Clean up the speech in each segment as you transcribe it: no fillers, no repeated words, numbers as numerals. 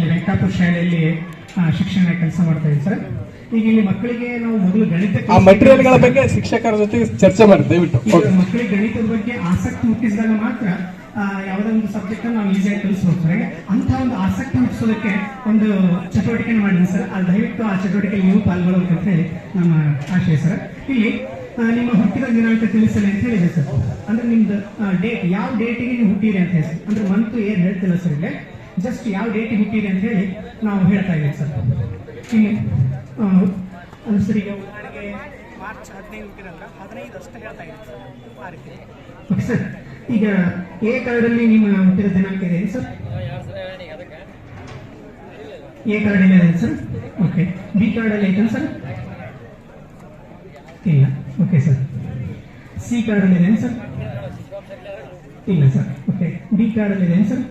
ಇಲ್ಲಿ ವೆಂಕಟಾಪುರ ಶಾಲೆಯಲ್ಲಿ ಶಿಕ್ಷಣ ಕೆಲಸ ಮಾಡ್ತಾ ಇದ್ದೀನಿ ಸರ್. ಈಗ ಇಲ್ಲಿ ಮಕ್ಕಳಿಗೆ ನಾವು ಮೊದಲು ಗಣಿತ ಮಟೀರಿಯಲ್ಗಳ ಬಗ್ಗೆ ಶಿಕ್ಷಕರ ಜೊತೆ ಚರ್ಚೆ ಮಾಡಿ ದಯವಿಟ್ಟು. ಮಕ್ಕಳಿಗೆ ಗಣಿತದ ಬಗ್ಗೆ ಆಸಕ್ತಿ ಹುಟ್ಟಿಸಿದಾಗ ಮಾತ್ರ ಯಾವುದೇ ಒಂದು ಸಬ್ಜೆಕ್ಟ್ ನಾವು ಈಸಿಯಾಗಿ ಕಲಿಸಬಹುದು ಸರ್. ಅಂತ ಒಂದು ಆಸಕ್ತಿ ಹುಟ್ಟಿಸೋದಕ್ಕೆ ಒಂದು ಚಟುವಟಿಕೆ ಮಾಡಿದ್ವಿ ಸರ್. ಅದು ದಯವಿಟ್ಟು ಆ ಚಟುವಟಿಕೆ ನೀವು ಪಾಲ್ಗೊಳ್ಳಬೇಕು ಅಂತ ಹೇಳಿ ನಮ್ಮ ಆಶಯ ಸರ್. ಇಲ್ಲಿ ನಿಮ್ಮ ಹುಟ್ಟಿದ ದಿನಾಂಕ ತಿಳಿಸಲಿ ಅಂತ ಹೇಳಿದೆ ಸರ್. ಅಂದ್ರೆ ನಿಮ್ದು ಡೇಟ್, ಯಾವ ಡೇಟಿಗೆ ನೀವು ಹುಟ್ಟಿರಿ ಅಂತ ಹೇಳಿ, ಅಂದ್ರೆ ಮಂತ್ ಏನ್ ಹೇಳ್ತಿಲ್ಲ ಸರ್. ಇಲ್ಲಿ ಜಸ್ಟ್ ಯಾವ ಡೇಟಿಗೆ ಹುಟ್ಟಿರಿ ಅಂತ ಹೇಳಿ ನಾವು ಹೇಳ್ತಾ ಇದ್ದೀವಿ ಸರ್. ಇಲ್ಲಿ ಸರ್ ಈಗ ಉದಾಹರಣೆಗೆ ಮಾರ್ಚ್ 15 ಹುಟ್ಟಿರಂದ್ರೆ 15 ಅಷ್ಟು ಹೇಳ್ತಾ ಇದ್ದೀವಿ ಆ ರೀತಿ. Okay sir. ಈಗ ಎ ಕಾರ್ಡಲ್ಲಿ ನಿಮ್ಮ ಹುಟ್ಟಿದ ದಿನಾಂಕ ಇದೆ ಸರ್. ಎ ಕಾರ್ಡಲ್ಲಿ ಇದೆ ಸರ್. ಓಕೆ. ಬಿ ಕಾರ್ಡಲ್ಲಿ ಐತೆ ಸರ್. ಇಲ್ಲ. Okay sir. ಸಿ ಕಾರ್ಡಲ್ಲಿ ಇದೆ ಸರ್. ಇಲ್ಲ ಸರ್. ಓಕೆ. ಡಿ ಕಾರ್ಡಲ್ಲಿ ಇದೆ ಸರ್.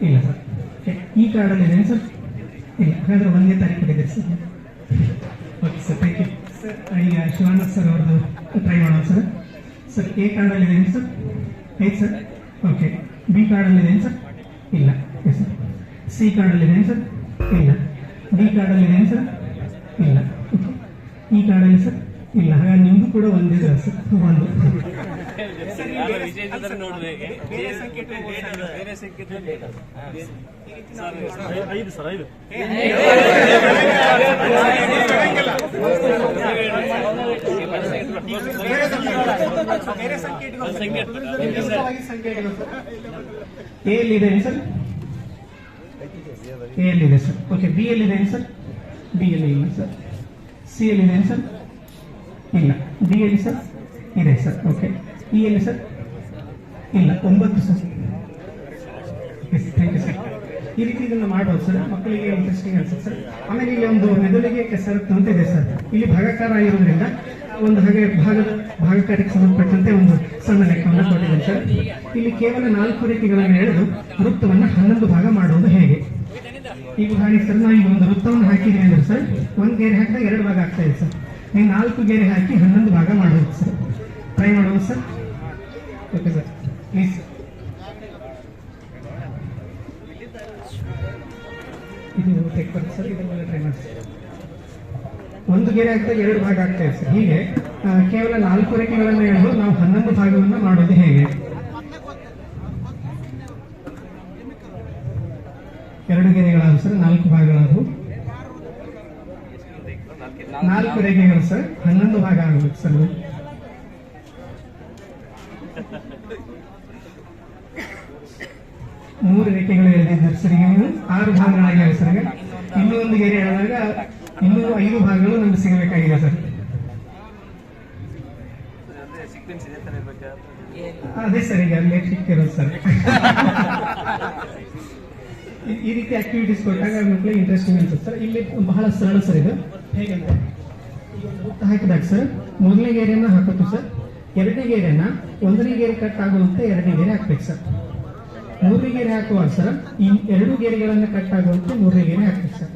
ಇಲ್ಲ ಸರ್. ಓಕೆ. ಈ ಕಾರ್ಡಲ್ಲಿ ಇದೆ ಸರ್. ಇಲ್ಲ. ಹಾಗಾದ್ರೆ 1ನೇ ತಾರೀಕು ಇದೆ sir. Okay sir, thank you sir. ಈಗ ಶಿವಾನಂದ್ ಸರ್ ಅವ್ರದ್ದು ಟ್ರೈ ಮಾಡೋಣ ಸರ್. ಸರ್ ಎ ಕಾರ್ಡಲ್ಲಿ ಇದೆ ಸರ್. ಐತೆ ಸರ್. ಓಕೆ. ಬಿ ಕಾರ್ಡಲ್ಲಿ ಇದೆ ಸರ್. ಇಲ್ಲ. Okay sir. ಸಿ ಕಾರ್ಡಲ್ಲಿ ಇದೆ ಸರ್. ಇಲ್ಲ. ಡಿ ಕಾರ್ಡಲ್ಲಿ ಇದೆ ಸರ್. ಇಲ್ಲ. ಓಕೆ. ಈ ಕಾರ್ಡಲ್ಲಿ ಸರ್. ಇಲ್ಲ. ಹಾಗಾಗಿ ನಿಮ್ದು ಕೂಡ ಒಂದೇ ಸರ್. ಒಂದು ಎ ಎಲ್ಲಿದೆ ಸರ್. ಎ ಎಲ್ಲಿದೆ ಸರ್. ಓಕೆ. ಬಿ ಎಲ್ಲಿದೆ ಸರ್. ಬಿ ಎಲ್ಲಿ ಇಲ್ಲ ಸರ್. ಸಿ ಎಲ್ಲಿದೆ ಸರ್. ಇಲ್ಲ. ಡಿ ಎಲ್ಲಿ ಸರ್. ಇದೆ ಸರ್. ಓಕೆ. ಇ ಎಲ್ಲಿ ಸರ್. ಇಲ್ಲ. 9 ಸರ್. Thank you sir. ಈ ರೀತಿ ಇದನ್ನು ಮಾಡ್ಬೋದು ಸರ್. ಮಕ್ಕಳಿಗೆ ಇಂಟ್ರೆಸ್ಟಿಂಗ್ ಅನ್ಸುತ್ತೆ ಸರ್. ಆಮೇಲೆ ಇಲ್ಲಿ ಒಂದು ಮೆದುಳಿಗೆ ಕೆಸರತ್ತು ಅಂತ ಇದೆ ಸರ್. ಇಲ್ಲಿ ಭಾಗಾಕಾರ ಆಗಿರೋದ್ರಿಂದ ಒಂದು ಹಾಗೆ ಭಾಗಕಾರಕ್ಕೆ ಸಂಬಂಧಪಟ್ಟಂತೆ ಒಂದು ಸಣ್ಣ ಲೆಕ್ಕವನ್ನು ಕೊಟ್ಟಿದ್ದೇನೆ ಸರ್. ಇಲ್ಲಿ ಕೇವಲ 4 ರೇಖೆಗಳನ್ನು ಎಳೆದು ವೃತ್ತವನ್ನು 11 ಭಾಗ ಮಾಡುವುದು ಹೇಗೆ? ಈಗ ಉದಾಹರಣೆಗೆ ಸರ್, ನಾವು ಈಗ ಒಂದು ವೃತ್ತವನ್ನು ಹಾಕಿದ್ದೀವಿ ಅಂದ್ರೆ ಸರ್, 1 ಗೆರೆ ಹಾಕಿದಾಗ 2 ಭಾಗ ಆಗ್ತಾ ಇದೆ ಸರ್. ನೀವು 4 ಗೆರೆ ಹಾಕಿ 11 ಭಾಗ ಮಾಡಬೇಕು ಸರ್. ಟ್ರೈ ಮಾಡೋದು ಸರ್. Okay sir, please. ಇದು ಟೆಕ್ ಬರುತ್ತೆ ಸರ್. ಇದರ ಮೇಲೆ ಟ್ರೈ ಮಾಡಿ ಸರ್. 1 ಗೆರೆ ಹಾಕಿದಾಗ 2 ಭಾಗ ಆಗ್ತಾ ಇದೆ ಸರ್. ಹೀಗೆ ಕೇವಲ 4 ರೇಖೆಗಳನ್ನು ಎಳೆದು ನಾವು 11 ಭಾಗವನ್ನು ಮಾಡೋದು ಹೇಗೆ? 2 ಗೆರೆಗಳಾದವು ಸರ್, 4 ಭಾಗಗಳಾದವು. 4 ರೇಖೆಗಳು ಸರ್, 11 ಭಾಗ ಆಗಬೇಕು ಸರ್. 3 ರೇಖೆಗಳು ಎಳೆದಿದ್ದಾರೆ ಸರ್. ಈಗ 6 ಭಾಗಗಳಾಗಿವೆ ಸರ್. ಇನ್ನೂ 1 ಗೆರೆ ಎಳೆದಾಗ ಇನ್ನೂ 5 ಭಾಗಗಳು ನಮ್ಗೆ ಸಿಗಬೇಕಾಗಿದೆ ಸರ್. ಅದೇ ಸರ್, ಈಗ ಅಲ್ಲೇ ಸಿಕ್ತಿರೋದು ಸರ್. ಈ ರೀತಿ ಆಕ್ಟಿವಿಟೀಸ್ ಕೊಟ್ಟಾಗ ಮಕ್ಕಳಿಗೆ ಇಂಟ್ರೆಸ್ಟಿಂಗ್ ಅನ್ಸುತ್ತೆ ಸರ್. ಇಲ್ಲಿ ಬಹಳ ಸರಳ ಸರ್. ಇದು ಹೇಗಂದ್ರೆ, ಈಗ ಒಂದು ವೃತ್ತ ಹಾಕಿದಾಗ ಸರ್, 1ನೇ ಗೆರೆಯನ್ನ ಹಾಕೋದು ಸರ್. 2ನೇ ಗೆರೆಯನ್ನ 1ನೇ ಗೆರೆ ಕಟ್ ಆಗುವಂತೆ 2ನೇ ಗೆರೆ ಹಾಕ್ಬೇಕು ಸರ್. 3ನೇ ಗೆರೆ ಹಾಕುವಾಗ ಸರ್, ಈ 2 ಗೆರೆಗಳನ್ನು ಕಟ್ ಆಗುವಂತೆ 3ನೇ ಗೆರೆ ಹಾಕ್ಬೇಕು ಸರ್.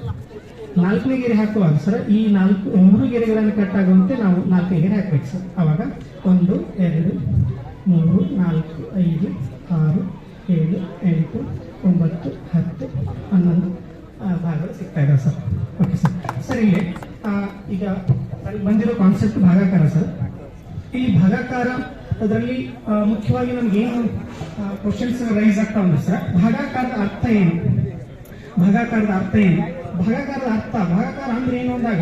4ನೇ ಗೆರೆ ಹಾಕುವಾಗ ಸರ್, ಈ 3 ಗೆರೆಗಳನ್ನು ಕಟ್ ಆಗುವಂತೆ ನಾವು 4ನೇ ಗೆರೆ ಹಾಕ್ಬೇಕು ಸರ್. ಅವಾಗ 1 2 3 4 5 6 7 8 9 10 11 ಭಾಗಗಳು ಸಿಗ್ತಾ ಇದಾವೆ ಸರ್. Okay sir. ಸರ್, ಇಲ್ಲಿ ಈಗ ಬಂದಿರೋ ಕಾನ್ಸೆಪ್ಟ್ ಭಾಗಾಕಾರ ಸರ್. ಇಲ್ಲಿ ಭಾಗಾಕಾರ ಅದರಲ್ಲಿ ಮುಖ್ಯವಾಗಿ ನಮ್ಗೆ ಏನು ಕ್ವಶನ್ಸ್ ರೈಸ್ ಆಗ್ತಾ ಉಂಟು ಸರ್. ಭಾಗಾಕಾರದ ಅರ್ಥ ಏನು? ಭಾಗಾಕಾರದ ಅರ್ಥ ಏನು? ಭಾಗಾಕಾರದ ಅರ್ಥ, ಭಾಗಾಕಾರ ಅಂದ್ರೆ ಏನು ಅಂದಾಗ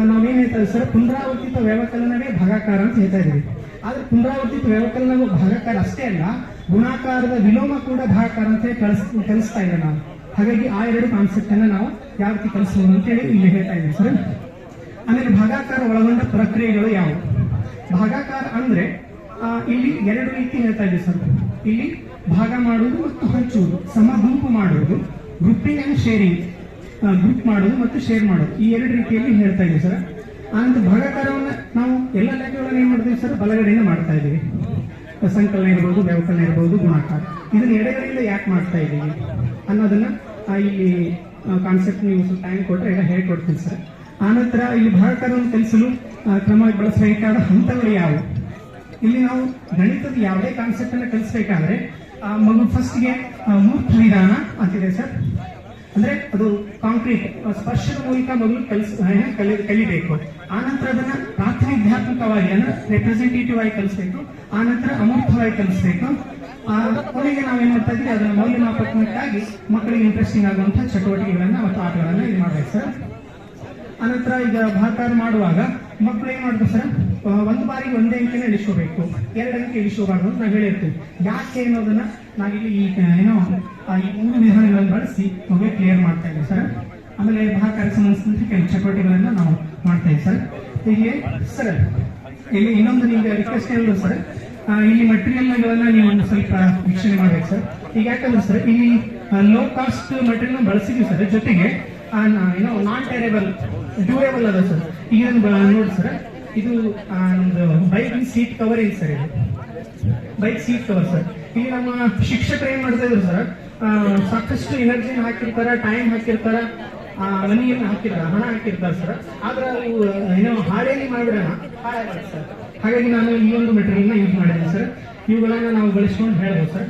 ನಾವೇನ್ ಹೇಳ್ತಾ ಇದ್ದೀವಿ ಸರ್, ಪುನರಾವರ್ತಿತ ವ್ಯವಕಲನವೇ ಭಾಗಾಕಾರ ಅಂತ ಹೇಳ್ತಾ ಇದೀವಿ. ಆದ್ರೆ ಪುನರಾವರ್ತಿತ ವ್ಯವಕಲನ ಭಾಗಾಕಾರ ಅಷ್ಟೇ ಅಲ್ಲ, ಗುಣಾಕಾರದ ವಿಲೋಮ ಕೂಡ ಭಾಗಾಕಾರ ಅಂತ ಕಲಿಸ್ತಾ ಇದ್ದೇವೆ ನಾವು. ಹಾಗಾಗಿ ಆ 2 ಕಾನ್ಸೆಪ್ಟ್ ಅನ್ನ ನಾವು ಯಾವ ರೀತಿ ಕಲಿಸಬಹುದು ಅಂತ ಹೇಳಿ ಇಲ್ಲಿ ಹೇಳ್ತಾ ಇದ್ದೀವಿ ಸರ್. ಆಮೇಲೆ ಭಾಗಾಕಾರ ಒಳಗೊಂಡ ಪ್ರಕ್ರಿಯೆಗಳು ಯಾವುವು? ಭಾಗಾಕಾರ ಅಂದ್ರೆ ಇಲ್ಲಿ 2 ರೀತಿ ಹೇಳ್ತಾ ಇದ್ದೀವಿ ಸರ್. ಇಲ್ಲಿ ಭಾಗ ಮಾಡುವುದು ಮತ್ತು ಹಂಚುವುದು, ಸಮ ಗುಂಪು ಮಾಡುವುದು, ಗ್ರೂಪಿಂಗ್ ಅಂಡ್ ಶೇರಿಂಗ್, ಗ್ರೂಪ್ ಮಾಡೋದು ಮತ್ತು ಶೇರ್ ಮಾಡೋದು, ಈ 2 ರೀತಿಯಲ್ಲಿ ಹೇಳ್ತಾ ಇದ್ದೀವಿ ಸರ್. ಅಂತ ಭಾಗಾಕಾರವನ್ನು ನಾವು ಎಲ್ಲ ಲೆಕ್ಕಗಳನ್ನು ಏನ್ ಮಾಡ್ತೀವಿ ಸರ್, ಬಲಗಡೆಯಿಂದ ಮಾಡ್ತಾ ಇದ್ದೀವಿ. ಸಂಕಲನ ಇರ್ಬೋದು, ವ್ಯವಕಲನ ಇರ್ಬೋದು, ಗುಣಾಕಾರ. ಇದನ್ನ ಎಡಗಡೆಯಿಂದ ಯಾಕೆ ಮಾಡ್ತಾ ಇದ್ದೀವಿ ಅನ್ನೋದನ್ನ ಇಲ್ಲಿ ಕಾನ್ಸೆಪ್ಟ್ ನೀವು ಸ್ವಲ್ಪ ಟೈಮ್ ಕೊಟ್ಟರೆ ಎಲ್ಲ ಹೇಳ್ಕೊಡ್ತೀನಿ ಸರ್. ಆನಂತರ ಇಲ್ಲಿ ಭಾಗಾಕಾರವನ್ನು ಕಲಿಸಲು ಕ್ರಮವಾಗಿ ಬಳಸಬೇಕಾದ ಹಂತಗಳು ಯಾವುವು? ಇಲ್ಲಿ ನಾವು ಗಣಿತದ ಯಾವುದೇ ಕಾನ್ಸೆಪ್ಟ್ ಅನ್ನು ಕಲಿಸಬೇಕಾದ್ರೆ ಮಗು ಫಸ್ಟ್ಗೆ ಮೂರ್ತ ವಿಧಾನ ಅಂತಿದೆ ಸರ್. ಅಂದ್ರೆ ಅದು ಕಾಂಕ್ರೀಟ್ ಸ್ಪರ್ಶದ ಮೂಲಕ ಮೊದಲು ಕಲಿಬೇಕು. ಆನಂತರ ಅದನ್ನ ಪ್ರಾತಿನಿಧ್ಯಾತ್ಮಕವಾಗಿ ಅಂದ್ರೆ ರೆಪ್ರೆಸೆಂಟೇಟಿವ್ ಆಗಿ ಕಲಿಸ್ಬೇಕು. ಆನಂತರ ಅಮೂರ್ತವಾಗಿ ಕಲಿಸ್ಬೇಕು. ಕೊನೆಗೆ ನಾವೇನ್ ಮಾಡ್ತಾ ಇದ್ವಿ ಅದನ್ನ ಮೌಲ್ಯಮಾಪಕಕ್ಕಾಗಿ ಮಕ್ಕಳಿಗೆ ಇಂಟ್ರೆಸ್ಟಿಂಗ್ ಆಗುವಂತಹ ಚಟುವಟಿಕೆಗಳನ್ನ ಮತ್ತು ಆಟಗಳನ್ನ ಇದು ಮಾಡ್ಬೇಕು ಸರ್. ಅನಂತರ ಈಗ ಭಾಕಾರ ಮಾಡುವಾಗ ಮಕ್ಕಳು ಏನ್ ಮಾಡ್ಬೇಕು ಸರ್, ಒಂದು ಬಾರಿಗೆ ಒಂದೇ ಅಂಕೆನ ಇಳಿಸ್ಕೋಬೇಕು, 2 ಅಂಕೆ ಇಳಿಸೋಬಾರ್ದು ಅಂತ ನಾವು ಹೇಳಿರ್ತೀವಿ. ಯಾಕೆ ಅನ್ನೋದನ್ನ ನಾವಿಲ್ಲಿ ಈ 3 ವಿಧಾನಗಳನ್ನು ಬಳಸಿ ಮಗುವೆ ಕ್ಲಿಯರ್ ಮಾಡ್ತಾ ಇದ್ದೀವಿ ಸರ್. ಆಮೇಲೆ ಭಾಕಾರಕ್ಕೆ ಸಂಬಂಧಿಸಿದಂತೆ ಕೆಲವು ಚಟುವಟಿಕೆಗಳನ್ನ ನಾವು ಮಾಡ್ತಾ ಇದ್ದೀವಿ ಸರ್. ಹೀಗೆ ಸರ್ ಇಲ್ಲಿ ಇನ್ನೊಂದು ನಿಮ್ಗೆ ರಿಕ್ವೆಸ್ಟ್ ಹೇಳಿದ್ರು ಸರ್, ಇಲ್ಲಿ ಮಟೀರಿಯಲ್ಗಳನ್ನ ನೀವು ಒಂದು ಸ್ವಲ್ಪ ವೀಕ್ಷಣೆ ಮಾಡ್ಬೇಕು ಸರ್. ಈಗ ಯಾಕಂದ್ರೆ ಸರ್ ಇಲ್ಲಿ ಲೋ ಕಾಸ್ಟ್ ಮಟೀರಿಯಲ್ ಬಳಸಿದ್ವಿ ಸರ್, ಜೊತೆಗೆ ನಾನ್ ಟೇರೇಬಲ್ ಡ್ಯೂರೇಬಲ್ ಅದ ಸರ್. ಈಗ ನೋಡಿ ಸರ್, ಇದು ನಮ್ದು ಬೈಕ್ ಸೀಟ್ ಕವರ್ ಇದೆ ಸರ್. ಇದು ಬೈಕ್ ಸೀಟ್ ಕವರ್ ಸರ್. ಇಲ್ಲಿ ನಮ್ಮ ಶಿಕ್ಷಕರು ಏನ್ ಮಾಡ್ತಾ ಇದ್ರು ಸರ್, ಸಾಕಷ್ಟು ಎನರ್ಜಿನ ಹಾಕಿರ್ತಾರ, ಟೈಮ್ ಹಾಕಿರ್ತಾರ, ಮನಿಯನ್ನು ಹಾಕಿರ್ತಾರ, ಹಣ ಹಾಕಿರ್ತಾರ ಸರ್. ಆದ್ರೆ ಅವು ಹಾಳೇಲಿ ಮಾಡಿಬಿಡೋಣ ಹಾಳಾಗುತ್ತೆ ಸರ್. ಹಾಗಾಗಿ ನಾನು ಈ ಒಂದು ಮೆಟೀರಿಯಲ್ ಯೂಸ್ ಮಾಡಿದ್ದೀನಿ ಸರ್. ಇವುಗಳನ್ನ ನಾವು ಬಳಸ್ಕೊಂಡು ಹೇಳ್ಬೋದು ಸರ್.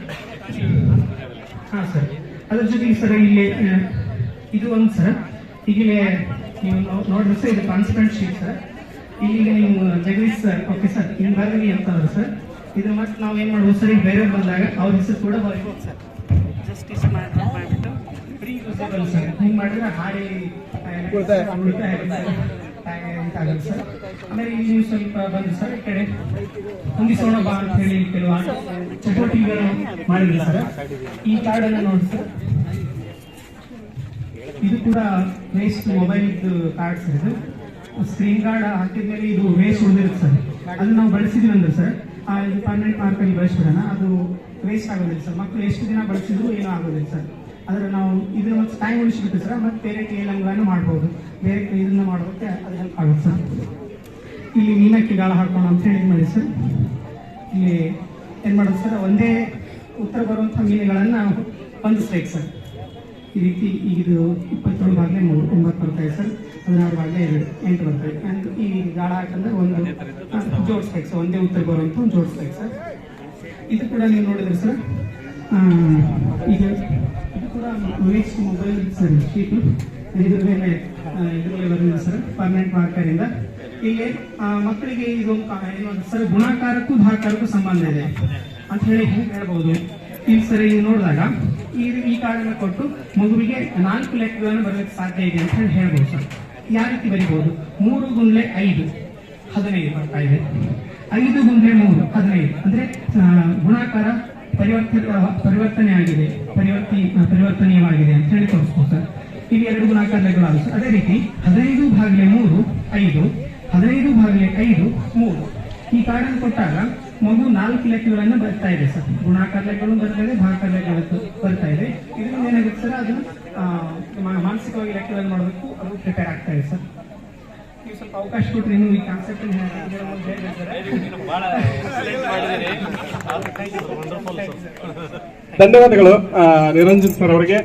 ಹಾ ಸರ್, ಅದ್ರ ಜೊತೆಗೆ ಸರ್ ಇಲ್ಲಿ ಇದು ಒಂದು ಸರ್, ಈಗಲೇ ನೀವು ನೋಡ್ರಿ ಸರ್, ಇದು ಕಾನ್ಸ್ಟೆಂಟ್ ಶೀಟ್ ಸರ್. ಈಗ ನೀವು ಜಗದೀಶ್ ಸರ್, ಓಕೆ ಸರ್, ನಿಮ್ ಬರ್ರಿ ಅಂತಂದ್ರೆ ಸರ್, ಇದ್ರ ಮತ್ತೆ ನಾವು ಏನ್ ಮಾಡ್ಬೋದು ಸರ್, ಈಗ ಬೇರೆ ಬಂದಾಗ ಅವ್ರ ಹೆಸರು ಕೂಡ ಬರೀಬೋದು ಸರ್. ಜಸ್ಟಿಸ್ ಮಾಡಿಬಿಟ್ಟು ರೀಯೂಸೇಬಲ್ ಸರ್, ಹಿಂಗ್ ಮಾಡಿದ್ರೆ ಹಾಡಿ ಆಗಲ್ಲ ಸರ್. ಆಮೇಲೆ ಇಲ್ಲಿ ನೀವು ಸ್ವಲ್ಪ ಬಂದು ಸರ್ ಈ ಕಡೆ ಹೊಂದಿಸೋಣ ಬಾ ಅಂತ ಹೇಳಿ ಕೆಲವು ಚಟುವಟಿಕೆಗಳು ಮಾಡಿದ್ವಿ ಸರ್. ಈ ಕಾರ್ಡ್ ಅನ್ನ ನೋಡಿ ಸರ್, ಇದು ಕೂಡ ವೇಸ್ಟ್ ಮೊಬೈಲ್ ಕಾರ್ಡ್ ಸರ್. ಇದು ಸ್ಕ್ರೀನ್ ಕಾರ್ಡ್ ಹಾಕಿದ್ಮೇಲೆ ಇದು ವೇಸ್ಟ್ ಉಳಿದಿರುತ್ತೆ ಸರ್. ಅದನ್ನ ನಾವು ಬಳಸಿದ್ವಿ ಅಂದ್ರೆ ಸರ್, ಇದು ಪರ್ಮನೆಂಟ್ ಮಾರ್ಕ್ ಅಲ್ಲಿ ಬಳಸ್ಬಿಡೋಣ, ಅದು ವೇಸ್ಟ್ ಆಗೋದಿಲ್ಲ ಸರ್. ಮಕ್ಕಳು ಎಷ್ಟು ದಿನ ಬಳಸಿದ್ರು ಏನೂ ಆಗೋದಿಲ್ಲ ಸರ್. ಆದ್ರೆ ನಾವು ಇದನ್ನ ಮತ್ತೆ ಟೈಮ್ ಉಳಿಸ್ಬಿಟ್ಟು ಸರ್, ಮತ್ತೆ ಬೇರೆ ಟೇಲಂಗಳನ್ನು ಮಾಡ್ಬೋದು, ಬೇರೆ ಇದನ್ನ ಮಾಡೋದಕ್ಕೆ ಅದು ಹೆಲ್ಪ್ ಆಗುತ್ತೆ ಸರ್. ಇಲ್ಲಿ ಮೀನಕ್ಕೆ ಗಾಳ ಹಾಕೋಣ ಅಂತ ಹೇಳಿ ಮಾಡಿ ಸರ್. ಇಲ್ಲಿ ಏನ್ ಮಾಡೋದು ಸರ್, ಒಂದೇ ಉತ್ತರ ಬರುವಂತಹ ಮೀನುಗಳನ್ನ ಹೊಂದಿಸ್ಬೇಕು ಸರ್. ಈ ರೀತಿ ಈಗ ಇದು 27 ಭಾಗಲೇ 9 ಬರ್ತಾಯಿದೆ ಸರ್, 16 ಭಾಗಲೇ 8 ಬರ್ತಾಯಿದೆ. ಅಂಡ್ ಈ ಗಾಳ ಹಾಕಂದ್ರೆ ಒಂದು ಜೋಡಿಸ್ಬೇಕು ಸರ್, ಒಂದೇ ಉತ್ತರ ಬರುವಂತ ಒಂದು ಜೋಡಿಸ್ಬೇಕು ಸರ್. ಇದು ಕೂಡ ನೀವು ನೋಡಿದ್ರೆ ಸರ್, ಈಗ ಇದು ಕೂಡ ವೇಸ್ಟ್ ಮೊಬೈಲ್ ಸರ್ ಶೀಟು, ಇದ್ರ ಮೇಲೆ ಬರೆದಿದೆ ಸರ್ ಪರ್ಮನೆಂಟ್ ಮಾರ್ಕರ್ ಇಂದ. ಇಲ್ಲಿ ಮಕ್ಕಳಿಗೆ ಇದು ಏನು ಸರ್, ಗುಣಾಕಾರಕ್ಕೂ ಧಾಕಾರಕ್ಕೂ ಸಂಬಂಧ ಇದೆ ಅಂತ ಹೇಳಿ ಹೇಳ್ಬಹುದು. ಇಲ್ಲಿ ಸರ್ ಈಗ ನೋಡಿದಾಗ ಈ ಕಾರ್ಡನ್ನು ಕೊಟ್ಟು ಮಗುವಿಗೆ 4 ಲೆಕ್ಕಗಳನ್ನು ಬರಲಿಕ್ಕೆ ಸಾಧ್ಯ ಇದೆ ಅಂತ ಹೇಳಿ ಹೇಳ್ಬೋದು ಸರ್. ಯಾವ ರೀತಿ ಬರೀಬಹುದು, 3 ಗುಂಡ್ಲೆ 5 15 ಬರ್ತಾ ಇದೆ, 5 ಗುಂಡ್ಲೆ 3 15. ಅಂದ್ರೆ ಗುಣಾಕಾರ ಪರಿವರ್ತನೆ ಆಗಿದೆ, ಪರಿವರ್ತನೀಯವಾಗಿದೆ ಅಂತ ಹೇಳಿ ತೋರಿಸ್ಬೋದು ಸರ್. ಇಲ್ಲಿ 2 ಗುಣಾಕಾರ ಲೆಕ್ಕಗಳು ಸರ್. ಅದೇ ರೀತಿ 15 ಭಾಗಲೆ 3 5, 15 ಭಾಗಲೆ 5 3. ಈ ಕಾರ್ಡನ್ನು ಕೊಟ್ಟಾಗ ಮಗು 4 ಲೆಕ್ಕಗಳನ್ನು ಬರ್ತಾ ಇದೆ ಸರ್. ಗುಣಾಕಾರ ಲೆಕ್ಕಗಳು ಬರ್ತಾ ಇದೆ, ಭಾಗಾಕಾರ ಲೆಕ್ಕಗಳು ಬರ್ತಾ ಇದೆ. ಇದರಿಂದ ಏನಾಗುತ್ತೆ ಸರ್, ಅದು ಮಾನಸಿಕವಾಗಿ ಲೆಕ್ಕಗಳನ್ನು ಮಾಡೋದಕ್ಕೂ ಅದು ಪ್ರಿಪೇರ್ ಆಗ್ತಾ ಇದೆ ಸರ್. ನೀವು ಸ್ವಲ್ಪ ಅವಕಾಶ ಕೊಟ್ಟರೆ ಇನ್ನೂ ಈ ಕಾನ್ಸೆಪ್ಟ್ ಧನ್ಯವಾದಗಳು ನಿರಂಜನ್ ಸರ್ ಅವರಿಗೆ.